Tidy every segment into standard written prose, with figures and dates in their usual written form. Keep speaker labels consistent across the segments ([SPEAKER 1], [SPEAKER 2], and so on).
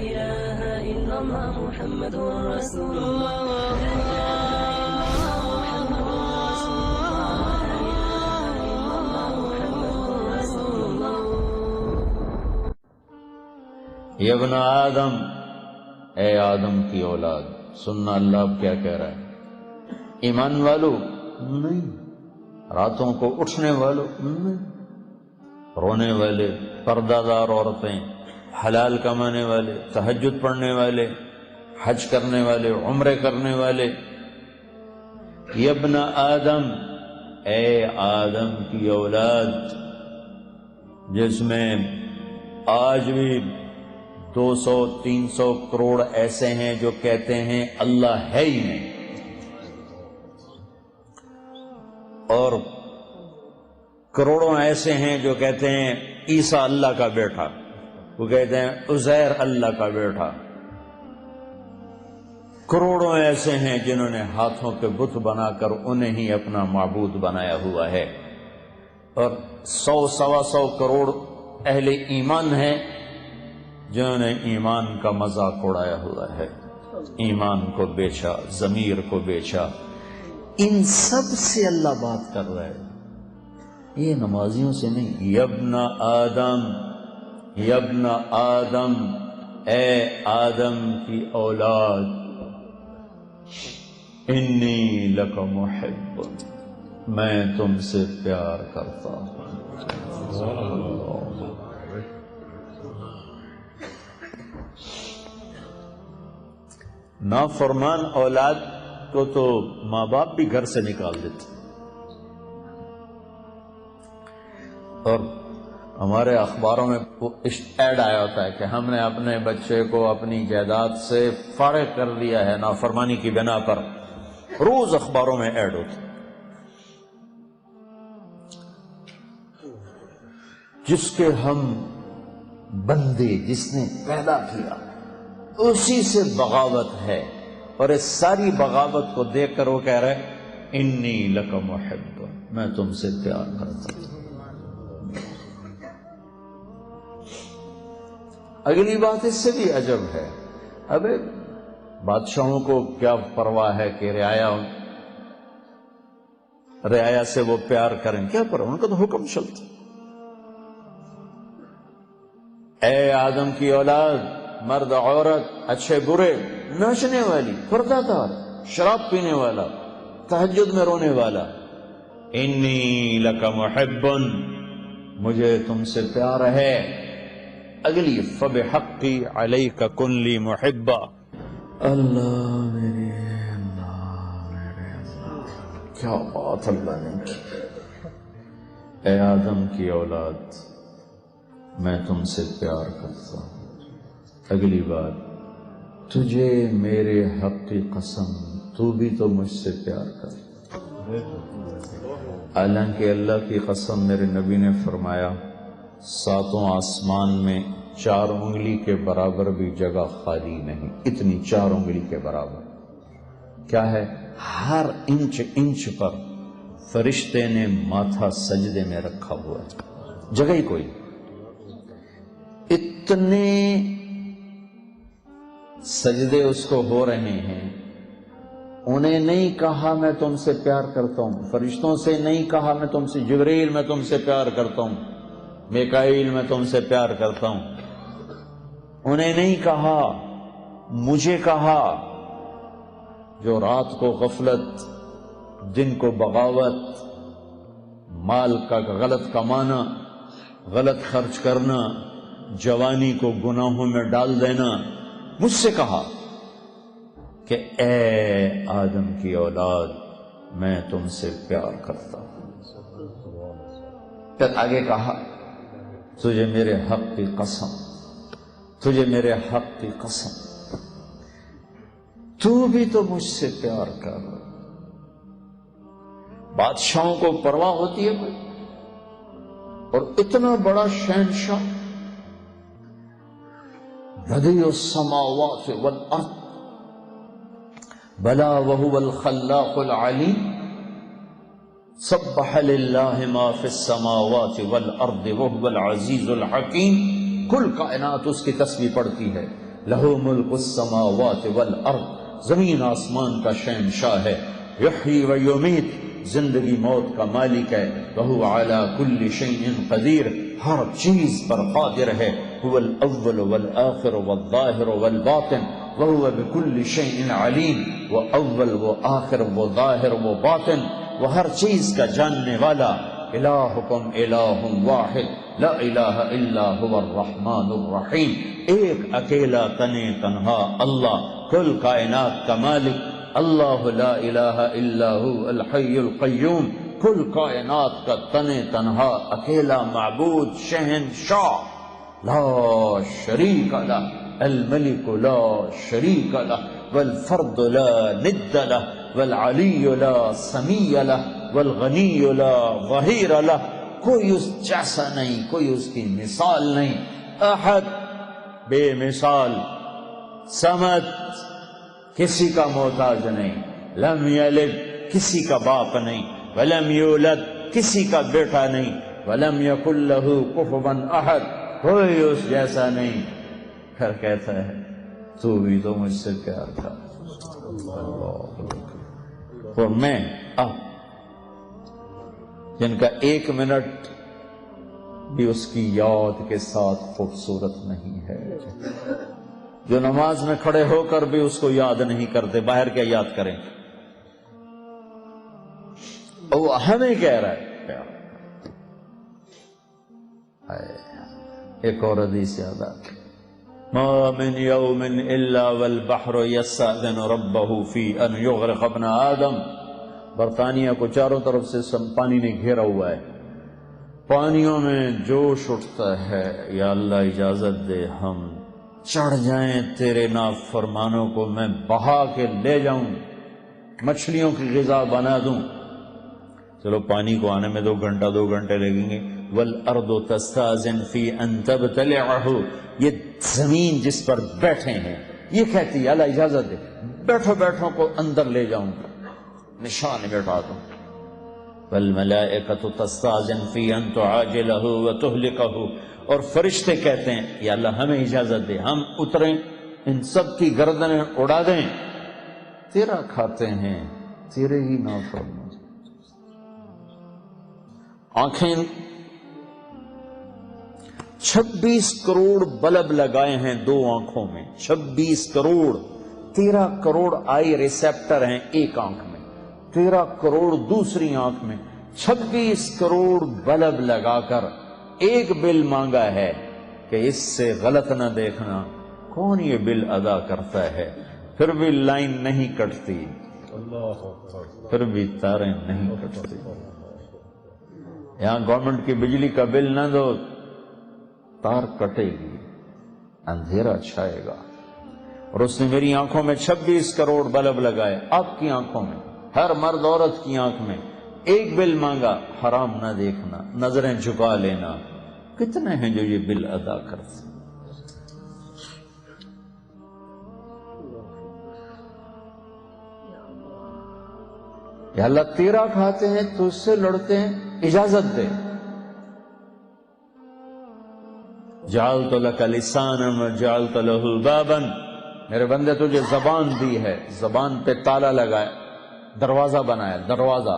[SPEAKER 1] إله إلا الله محمد رسول الله
[SPEAKER 2] یا ابن آدم، اے آدم کی اولاد، سننا اللہ اب کیا کہہ رہا ہے؟ ایمان والو نہیں، راتوں کو اٹھنے والو نہیں، رونے والے، پردہ دار عورتیں، حلال کمانے والے، تہجد پڑھنے والے، حج کرنے والے، عمرے کرنے والے. یا ابن آدم، اے آدم کی اولاد، جس میں آج بھی 200-300 کروڑ ایسے ہیں جو کہتے ہیں اللہ ہے ہی نہیں، اور کروڑوں ایسے ہیں جو کہتے ہیں عیسیٰ اللہ کا بیٹا، وہ کہتے ہیں عزیر اللہ کا بیٹا. کروڑوں ایسے ہیں جنہوں نے ہاتھوں کے بت بنا کر انہیں ہی اپنا معبود بنایا ہوا ہے، اور 100-125 کروڑ اہل ایمان ہیں جنہوں نے ایمان کا مذاق اڑایا ہوا ہے، ایمان کو بیچا، ضمیر کو بیچا. ان سب سے اللہ بات کر رہا ہے، یہ نمازیوں سے نہیں. یا ابن آدم، یا ابن آدم، اے آدم کی اولاد، انی لک محب، میں تم سے پیار کرتا ہوں. نافرمان اولاد کو تو ماں باپ بھی گھر سے نکال دیتے، اور ہمارے اخباروں میں ایڈ آیا ہوتا ہے کہ ہم نے اپنے بچے کو اپنی جائیداد سے فارغ کر دیا ہے نافرمانی کی بنا پر. روز اخباروں میں ایڈ ہوتا ہے. جس کے ہم بندے، جس نے پیدا کیا، اسی سے بغاوت ہے، اور اس ساری بغاوت کو دیکھ کر وہ کہہ رہے انی لک محب، میں تم سے پیار کرتا ہوں. اگلی بات اس سے بھی عجب ہے. اب بادشاہوں کو کیا پرواہ ہے کہ رعایا سے وہ پیار کریں، کیا پرواہ، ان کا تو حکم چلتا. اے آدم کی اولاد، مرد عورت، اچھے برے، ناچنے والی، پردہ دار، شراب پینے والا، تہجد میں رونے والا، انی لک محب، مجھے تم سے پیار ہے. اگلی فبحقی علیک کن لی محبا، اللہ میرے اللہ، کیا بات اللہ نے کی. اے آدم کی اولاد، میں تم سے پیار کرتا ہوں. اگلی بات، تجھے میرے حق کی قسم، تو بھی تو مجھ سے پیار کر. حالانکہ اللہ کی قسم، میرے نبی نے فرمایا 7 آسمان میں 4 انگلی کے برابر بھی جگہ خالی نہیں. اتنی 4 انگلی کے برابر کیا ہے؟ ہر انچ پر فرشتے نے ماتھا سجدے میں رکھا ہوا ہے، جگہ ہی کوئی. اتنے سجدے اس کو ہو رہے ہیں. انہیں نہیں کہا میں تم سے پیار کرتا ہوں، فرشتوں سے نہیں کہا میں تم سے، جبریل میں تم سے پیار کرتا ہوں، میکائیل میں تم سے پیار کرتا ہوں. انہیں نہیں کہا، مجھے کہا. جو رات کو غفلت، دن کو بغاوت، مال کا غلط کمانا، غلط خرچ کرنا، جوانی کو گناہوں میں ڈال دینا، مجھ سے کہا کہ اے آدم کی اولاد، میں تم سے پیار کرتا ہوں. پھر آگے کہا تجھے میرے حق کی قسم، تجھے میرے حق کی قسم، تو بھی تو مجھ سے پیار کر. بادشاہوں کو پرواہ ہوتی ہے کوئی؟ اور اتنا بڑا شہنشاہ، بدیع السماوات والارض، بلا وهو الخلاق العلیم، سبح للہ ما فی السماوات والارض وهو العزیز الحکیم. کل کائنات اس کی تسبیح پڑھتی ہے. لہو ملک السماوات والارض، زمین آسمان کا شہنشاہ ہے، یحیی و یمیت، زندگی موت کا مالک ہے، وہو علی کل شیء قدیر، ہر چیز پر قادر ہے، هو الاول والآخر والظاہر والباطن وہو بکل شیء علیم، وہ اول وہ آخر وہ ظاہر وہ باطن، وہ ہر چیز کا جاننے والا۔ الہکم الہ واحد لا الہ الا هو الرحمن الرحیم، ایک اکیلا تنے تنہا اللہ، کل کائنات کا مالک اللہ، لا الہ الا هو الحی القیوم، کل کائنات کا تنے تنہا اکیلا معبود شہنشاہ، لا شریک لہ، الملک لا شریک لہ، والفرد لا ند لہ، والعلی لا سمیع لہ، والغنی لا ظہیر لہ، کوئی اس جیسا نہیں، کوئی اس کی مثال نہیں، احد بے مثال، صمد کسی کا محتاج نہیں، لم یلد کسی کا باپ نہیں، ولم یولد کسی کا بیٹا نہیں، ولم یکن لہ کفوا احد، کوئی اس جیسا نہیں۔ پھر کہتا ہے تو بھی تو مجھ سے پیار کر، اور میں جن کا ایک منٹ بھی اس کی یاد کے ساتھ خوبصورت نہیں ہے، جو نماز میں کھڑے ہو کر بھی اس کو یاد نہیں کرتے، باہر کیا یاد کریں؟ وہ ہمیں کہہ رہا ہے۔ ایک اور حدیث یاد آتی، ما من یوم الا والبحر یستأذن ربہ فی ان یغرق ابن آدم، برطانیہ کو چاروں طرف سے پانی نے گھیرا ہوا ہے، پانیوں میں جوش اٹھتا ہے، یا اللہ اجازت دے ہم چڑھ جائیں تیرے نافرمانوں کو میں بہا کے لے جاؤں، مچھلیوں کی غذا بنا دوں۔ چلو پانی کو آنے میں 2 گھنٹے لگیں گے، والارض تستاذن فی ان تبتلعہ، یہ زمین جس پر بیٹھے ہیں یہ کہتی ہے اللہ اجازت دے بیٹھوں کو اندر لے جاؤں، نشان بیٹھا دوں۔ والملائکۃ تستاذن فی ان تعاجلہ وتہلکہ، اور فرشتے کہتے ہیں یا اللہ ہمیں اجازت دے ہم اتریں، ان سب کی گردنیں اڑا دیں، تیرا کھاتے ہیں، تیرے ہی نافرمان۔ آنکھیں 26 کروڑ بلب لگائے ہیں 2 آنکھوں میں، 26 کروڑ، 13 کروڑ آئی ریسیپٹر ہیں ایک آنکھ میں، 13 کروڑ دوسری آنکھ میں، 26 کروڑ بلب لگا کر ایک بل مانگا ہے کہ اس سے غلط نہ دیکھنا، کون یہ بل ادا کرتا ہے؟ پھر بھی لائن نہیں کٹتی، پھر بھی تاریں نہیں کٹتی۔ یہاں گورنمنٹ کی بجلی کا بل نہ دو، تار کٹے گی، اندھیرا چھائے گا۔ اور اس نے میری آنکھوں میں 26 کروڑ بلب لگائے، آپ کی آنکھوں میں، ہر مرد عورت کی آنکھ میں، ایک بل مانگا، حرام نہ دیکھنا، نظریں جھکا لینا۔ کتنے ہیں جو یہ بل ادا کرتے؟ یا اللہ تیرا کھاتے ہیں تو اس سے لڑتے ہیں، اجازت دے۔ جعلت لک لسانا وجعلت له بابا، میرے بندے تجھے زبان دی ہے، زبان پہ تالا لگایا، دروازہ بنایا، دروازہ،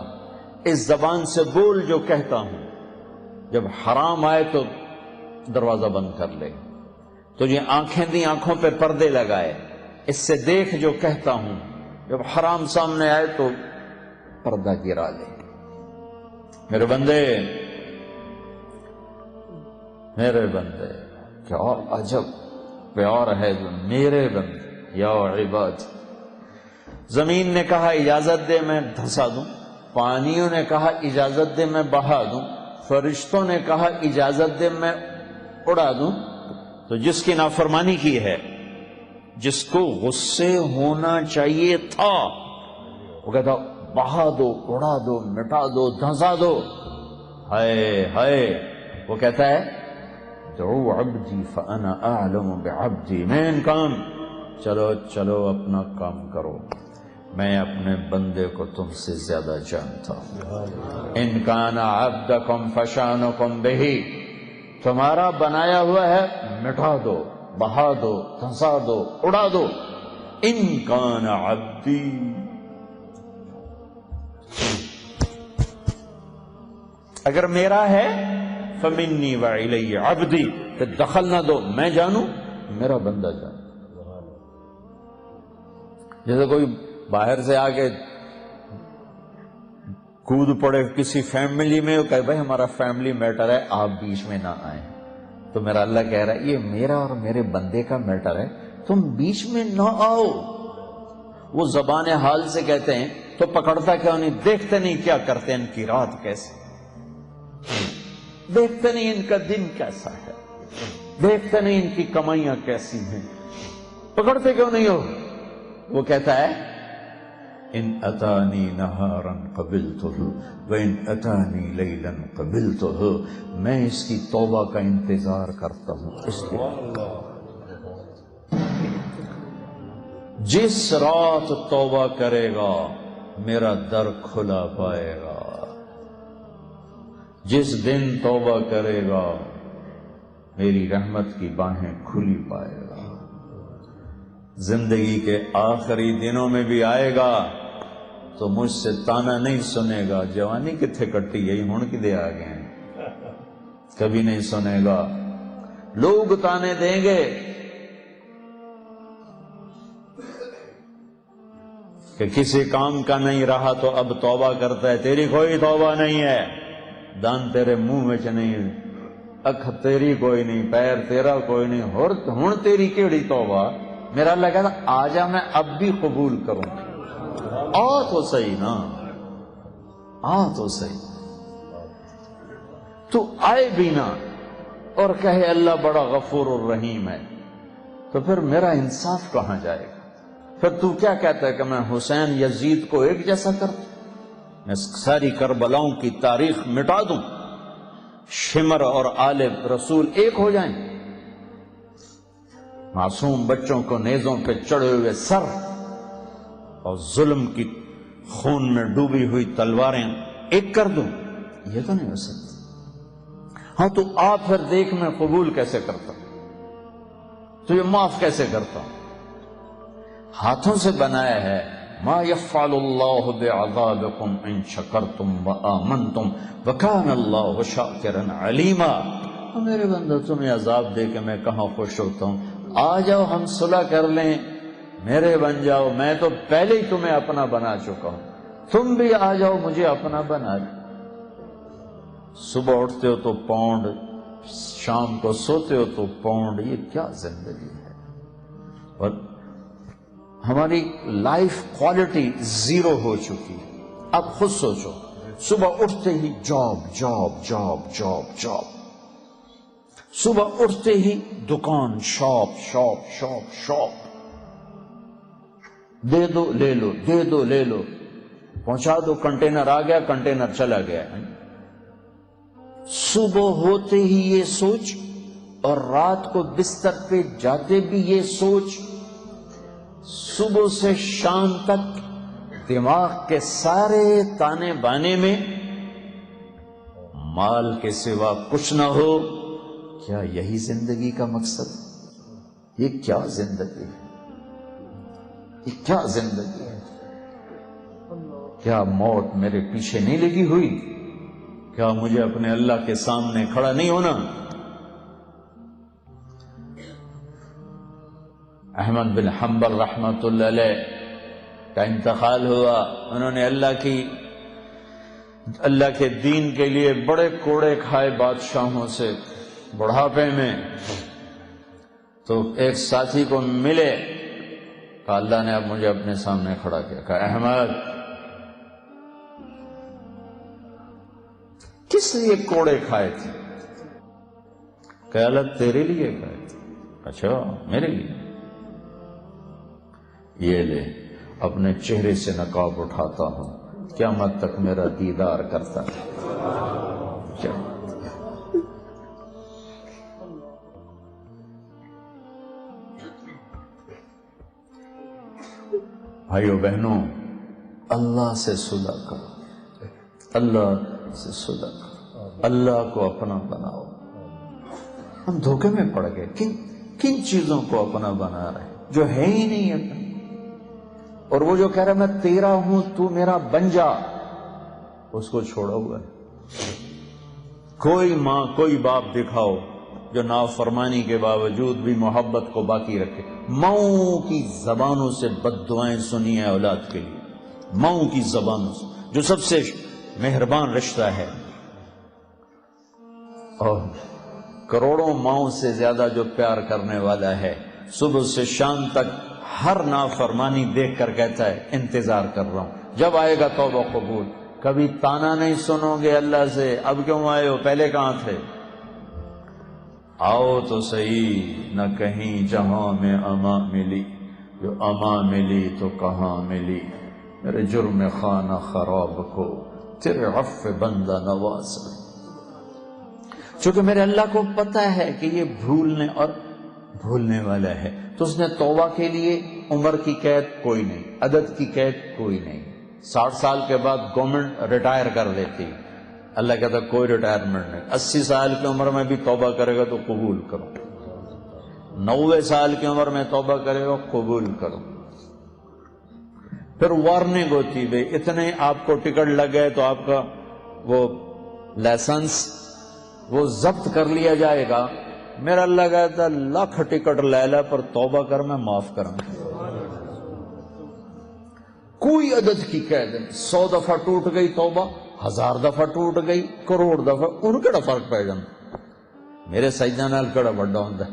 [SPEAKER 2] اس زبان سے بول جو کہتا ہوں، جب حرام آئے تو دروازہ بند کر لے۔ تجھے آنکھیں دی، آنکھوں پہ پردے لگائے، اس سے دیکھ جو کہتا ہوں، جب حرام سامنے آئے تو پردہ گرا لے۔ میرے بندے، میرے بندے، کیا عجب پیار ہے جو میرے بندے، یا عباد۔ زمین نے کہا اجازت دے میں دھسا دوں، پانیوں نے کہا اجازت دے میں بہا دوں، فرشتوں نے کہا اجازت دے میں اڑا دوں، تو جس کی نافرمانی کی ہے، جس کو غصے ہونا چاہیے تھا، وہ کہتا بہا دو، اڑا دو، مٹا دو، دھنسا دو، ہائے ہائے، وہ کہتا ہے دعو عبدی فانا اعلم بعبدی، مین کام، چلو چلو اپنا کام کرو، میں اپنے بندے کو تم سے زیادہ جانتا ہوں۔ ان کان عبدکم فشانکم بہی، تمہارا بنایا ہوا ہے مٹا دو، بہا دو، دھنسا دو، اڑا دو. ان کان عبدی، اگر میرا ہے فمنی وإلی عبدی، پھر دخل نہ دو، میں جانوں میرا بندہ جانے. جیسے کوئی باہر سے آ کے کود پڑے کسی فیملی میں، وہ کہے بھائی ہمارا فیملی میٹر ہے، آپ بیچ میں نہ آئیں. تو میرا اللہ کہہ رہا ہے یہ میرا اور میرے بندے کا میٹر ہے، تم بیچ میں نہ آؤ. وہ زبان حال سے کہتے ہیں تو پکڑتا کیوں نہیں؟ دیکھتے نہیں کیا کرتے ہیں ان کی رات کیسے، دیکھتے نہیں ان کا دن کیسا ہے، دیکھتے نہیں ان کی کمائیاں کیسی ہیں، پکڑتے کیوں نہیں ہو؟ وہ کہتا ہے ان اتانی نہارا قبلتہ وان اتانی لیلا قبلتہ، میں اس کی توبہ کا انتظار کرتا ہوں. اس لیے جس رات توبہ کرے گا میرا در کھلا پائے گا، جس دن توبہ کرے گا میری رحمت کی باہیں کھلی پائے گا. زندگی کے آخری دنوں میں بھی آئے گا تو مجھ سے تانا نہیں سنے گا جوانی کتھے کٹی یہی ہون کی دے آ گئے ہیں، کبھی نہیں سنے گا. لوگ تانے دیں گے کہ کسی کام کا نہیں رہا تو اب توبہ کرتا ہے، تیری کوئی توبہ نہیں ہے، دان تیرے منہ میں نہیں، اکھ تیری کوئی نہیں، پیر تیرا کوئی نہیں، ہن تیری کیڑی توبہ. میرا اللہ کہتا آ جا میں اب بھی قبول کروں. آ تو صحیح نا، آ تو صحیح. تو آئے بھی نا اور کہے اللہ بڑا غفور الرحیم ہے، تو پھر میرا انصاف کہاں جائے گا؟ پھر تو کیا کہتا ہے کہ میں حسین یزید کو ایک جیسا کر دوں، میں ساری کربلاؤں کی تاریخ مٹا دوں، شمر اور آل رسول ایک ہو جائیں، معصوم بچوں کو نیزوں پہ چڑھے ہوئے سر اور ظلم کی خون میں ڈوبی ہوئی تلواریں ایک کر دوں؟ یہ تو نہیں ہو سکتا. ہاں تو آپ پھر دیکھ میں قبول کیسے کرتا ہوں، تو یہ معاف کیسے کرتا ہوں. ہاتھوں سے بنایا ہے. ما یفعل اللہ بعذابکم ان شکرتم وآمنتم وکان اللہ شاکرا علیما. میرے بندہ تمہیں عذاب دے کے میں کہاں خوش ہوتا ہوں؟ آ جاؤ ہم صلح کر لیں، میرے بن جاؤ، میں تو پہلے ہی تمہیں اپنا بنا چکا ہوں، تم بھی آ جاؤ مجھے اپنا بنا. صبح اٹھتے ہو تو پاؤنڈ، شام کو سوتے ہو تو پاؤنڈ. یہ کیا زندگی ہے؟ اور ہماری لائف کوالٹی زیرو ہو چکی ہے. اب خود سوچو، صبح اٹھتے ہی job job job job job, صبح اٹھتے ہی دکان، شاپ شاپ شاپ شاپ، دے دو لے لو، دے دو لے لو، پہنچا دو، کنٹینر آ گیا، کنٹینر چلا گیا. صبح ہوتے ہی یہ سوچ اور رات کو بستر پہ جاتے بھی یہ سوچ. صبح سے شام تک دماغ کے سارے تانے بانے میں مال کے سوا کچھ نہ ہو. کیا یہی زندگی کا مقصد؟ یہ کیا زندگی ہے؟ یہ کیا زندگی ہے؟ کیا موت میرے پیچھے نہیں لگی ہوئی؟ کیا مجھے اپنے اللہ کے سامنے کھڑا نہیں ہونا؟ احمد بن حنبل رحمت اللہ علیہ کا انتقال ہوا. انہوں نے اللہ کے دین کے لیے بڑے کوڑے کھائے بادشاہوں سے. بڑھاپے میں تو ایک ساتھی کو ملے، کہا اللہ نے اب مجھے اپنے سامنے کھڑا کیا. کہا احمد کس لیے کوڑے کھائے تھے؟ کہ اللہ تیرے لیے کھائے تھے. اچھا میرے لیے؟ یہ لے اپنے چہرے سے نقاب اٹھاتا ہوں، قیامت تک میرا دیدار کرتا ہے. بھائیو بہنوں، اللہ سے صلح کرو، اللہ سے صلح کرو، اللہ کو اپنا بناؤ. ہم دھوکے میں پڑ گئے. کن چیزوں کو اپنا بنا رہے جو ہے ہی نہیں اپنا؟ اور وہ جو کہہ رہا میں تیرا ہوں تو میرا بن جا، اس کو چھوڑا ہوا ہے۔ کوئی ماں کوئی باپ دکھاؤ جو نافرمانی کے باوجود بھی محبت کو باقی رکھے۔ ماؤں کی زبانوں سے بد دعائیں سنی ہیں اولاد کے لیے، ماؤں کی زبانوں سے، جو سب سے مہربان رشتہ ہے، اور کروڑوں ماؤں سے زیادہ جو پیار کرنے والا ہے، صبح سے شام تک ہر نافرمانی دیکھ کر کہتا ہے انتظار کر رہا ہوں جب آئے گا توبہ قبول۔ کبھی تانا نہیں سنو گے اللہ سے اب کیوں آئے ہو، پہلے کہاں تھے؟ آؤ تو صحیح، نہ کہیں جہاں میں اما ملی، جو اما ملی تو کہاں ملی، میرے جرم خانہ خراب کو تیرے عفو بندہ نواز۔ چونکہ میرے اللہ کو پتہ ہے کہ یہ بھولنے اور بھولنے والا ہے، تو اس نے توبہ کے لیے عمر کی قید کوئی نہیں، عدد کی قید کوئی نہیں۔ 60 سال کے بعد گورنمنٹ ریٹائر کر دیتی، اللہ کہتا کوئی ریٹائرمنٹ نہیں، 80 سال کی عمر میں بھی توبہ کرے گا تو قبول کرو، 90 سال کی عمر میں توبہ کرے گا قبول کرو۔ پھر وارننگ ہوتی بھئی اتنے آپ کو ٹکٹ لگ گئے تو آپ کا وہ لائسنس وہ ضبط کر لیا جائے گا۔ میرا اللہ کہتا لاکھ ٹکٹ لے لے پر توبہ کر میں معاف کروں، کوئی عدد کی قید نہیں۔ 100 دفعہ ٹوٹ گئی توبہ، 1000 دفعہ ٹوٹ گئی، کروڑ دفعہ، ان کیڑا فرق پہ جانا؟ میرے سجدہ نال کیڑا بڑا ہوندا ہے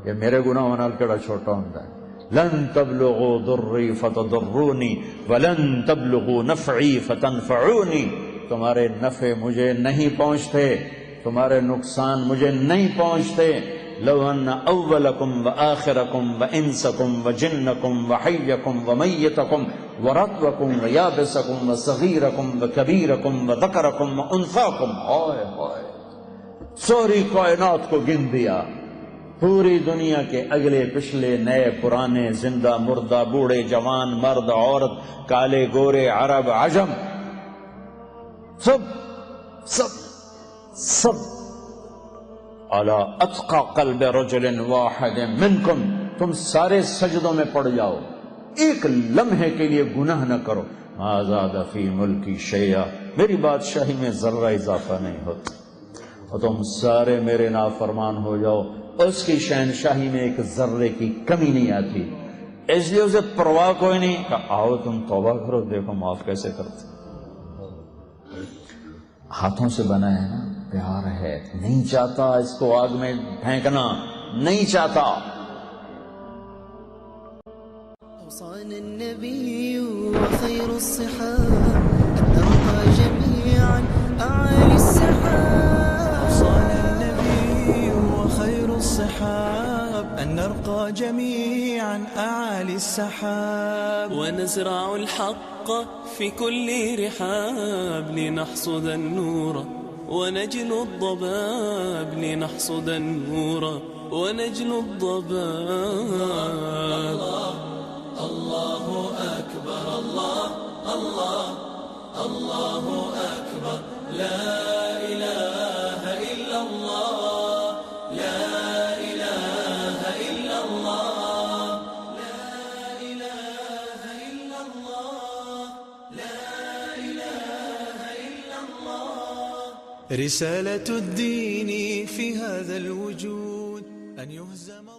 [SPEAKER 2] یا میرے گناہ نال کیڑا چھوٹا ہوندا ہے؟ لن تبلغوا ضری فتضرونی ولن تبلغوا نفعی فتنفعونی، تمہارے نفع مجھے نہیں پہنچتے، تمہارے نقصان مجھے نہیں پہنچتے۔ لو ان اولکم وآخرکم وانسکم وجنکم وحیکم ومیتکم ورطبکم ویابسکم وصغیرکم وکبیرکم وذکرکم وانثاکم، ہائے ہائے، ساری کائنات کو گن دیا، پوری دنیا کے اگلے پچھلے نئے پرانے زندہ مردہ بوڑھے جوان مرد عورت کالے گورے عرب عجم، سب سب سب علی اتقى قلب رجل واحد منکم، تم سارے سجدوں میں پڑ جاؤ، ایک لمحے کے لیے گناہ نہ کرو۔ ما زاد فی ملکی شیئا، میری بادشاہی میں ذرہ اضافہ نہیں ہوتا، اور تم سارے میرے نافرمان ہو جاؤ، اس کی شہنشاہی میں ایک ذرے کی کمی نہیں آتی، اس لیے اسے پرواہ کوئی نہیں کہ آؤ تم توبہ کرو دیکھو معاف کیسے کرتے۔ ہاتھوں سے بنا ہے نا، پیار ہے، نہیں چاہتا اس کو آگ میں پھینکنا، نہیں چاہتا۔
[SPEAKER 1] أوصانا النبي وخير الصحاب أن نرقى جميعا أعالي السحاب.
[SPEAKER 3] أوصانا النبي وخير الصحاب أن نرقى جميعا أعالي السحاب،
[SPEAKER 4] ونزرع الحق في كل رحاب لنحصد النور ونجل الضباب، لنحصد النور ونجل الضباب. الله أكبر، الله الله الله أكبر، لا إله إلا الله، لا إله إلا الله، لا إله إلا الله، لا إله إلا الله.
[SPEAKER 3] رسالة الدين في هذا الوجود أن يهزم